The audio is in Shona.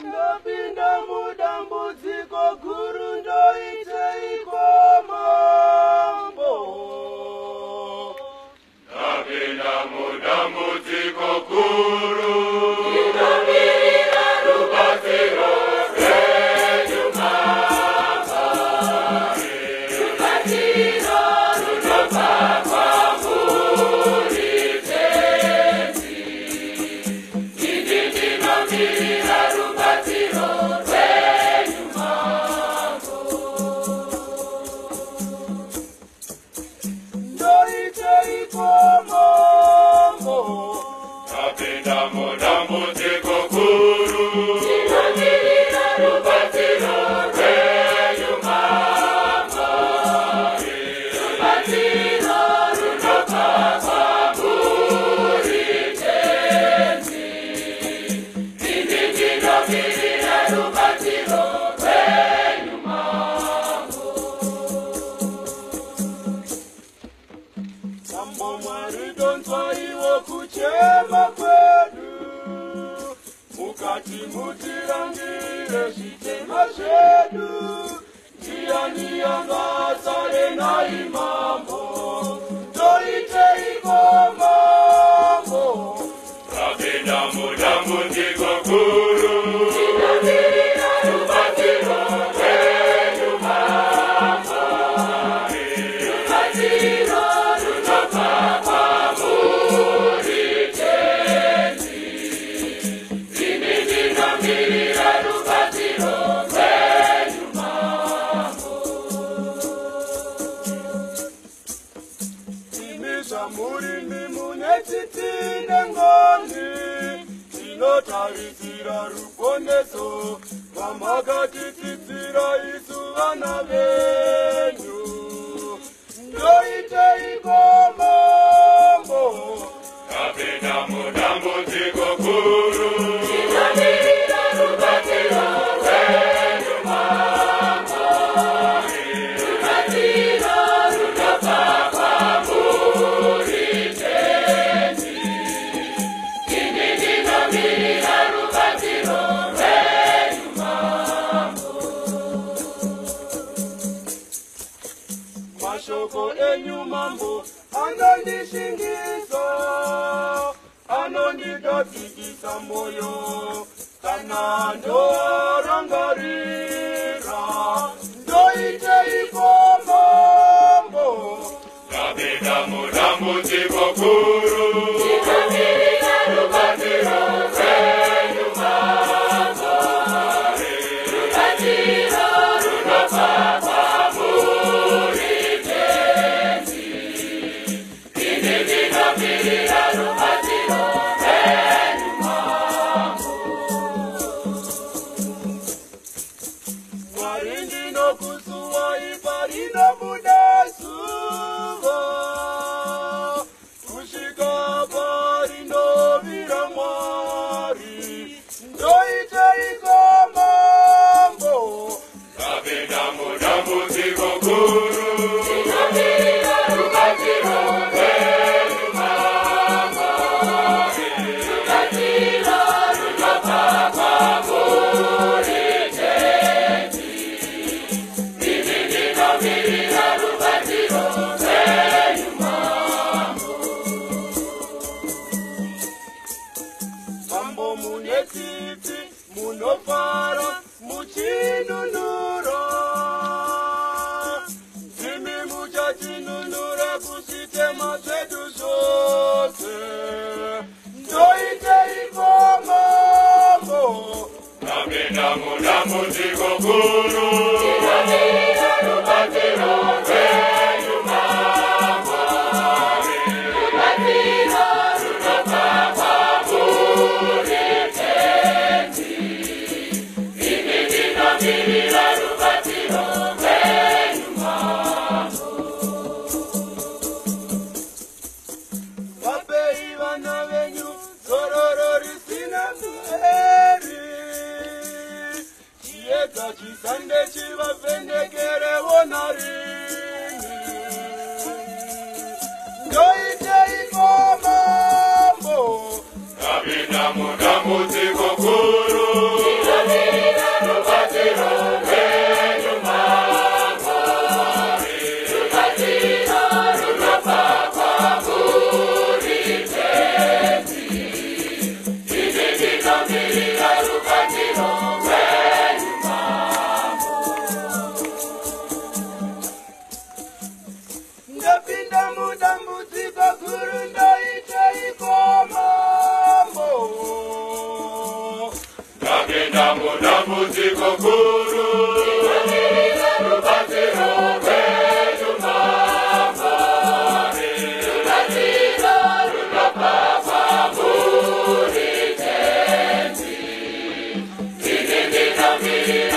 Ndapinda mudambudziko guru ndoiteiko mambo. Ndapinda mudambudziko guru ndinomirira rubatsiro rwenyu Mwari. Rubatsiro runobva kwamuri tenzi. Ini ndinomirira rubatsiro rwenyu Mambo. Ndoiteiko mambo. Ndapinda mudambudziko guru ndinomirira rubatsiro rwenyu Mwari. Rubatsiro runobva kwamuri tenzi. Ini ndinomirira rubatsiro rwenyu Mambo. Mambo Mwari donzwaiwo kuchema kwedu. Mukati mutirangire zvitema zvedu. Ndiani angasare naye mambo. Ndoiteiko mambo. Ndapinda mudambudziko guru ndinomirira rubatsiro rwenyu Mwari. Rubatsiro runobva kwamuri tenzi. Ini ndinomirira rubatsiro rwenyu Mambo. Imi zvamurimi mune tsitsi nengoni. Tinotarisira ruponeso rwamakatitsitsira isu vana venyu. Ndoiteiko mambo. Ndapinda mudambudziko guru ndinomirira rubatsiro rwenyu Mwari. Rubatsiro runobva kwamuri tenzi. Ini ndinomirira rubatsiro rwenyu Mambo. Mashoko enyu mambo anondishingisa, anondigadzikisa moyo kana ndorangarira. Ndoiteiko mambo. Ndapinda mudambudziko guru ndinomirira rubatsiro rwenyu Mwari. Rubatsiro runobva kwamuri tenzi. Ini ndinomirira rubatsiro rwenyu Mambo. Mwari ndinokusuwai parinobuda zuva, kusvika parinovira Mwari. Ndoiteiko mambo. Ndapinda mudambudziko guru ndinomirira rubatsiro rwenyu Mwari. Rubatsiro runobva kwamuri tenzi. Ini ndinomirira rubatsiro rwenyu Mambo. Mambo mune tsitsi munofara muchinunura. Imi muchatinunura kuzvitema zvedu zvose. Ndoiteiko mambo. Ndapinda mudambudziko guru ndinomirira rubatsiro rwenyu Mwari. Rubatsiro runobva kwamuri tenzi. Ini ndinomirira rubatsiro rwenyu Mambo. Vapei vana venyu zororo risina mberi. Chiedza chisande chivavhendekerewo narini. Ndoiteiko mambo. Ndapinda mudambudziko guru ndinomirira kupinda mudambudziko guru. Rubatsiro rwedu Mwari, rubatsiro runobva kwamuri tenzi. Ini ndinomirira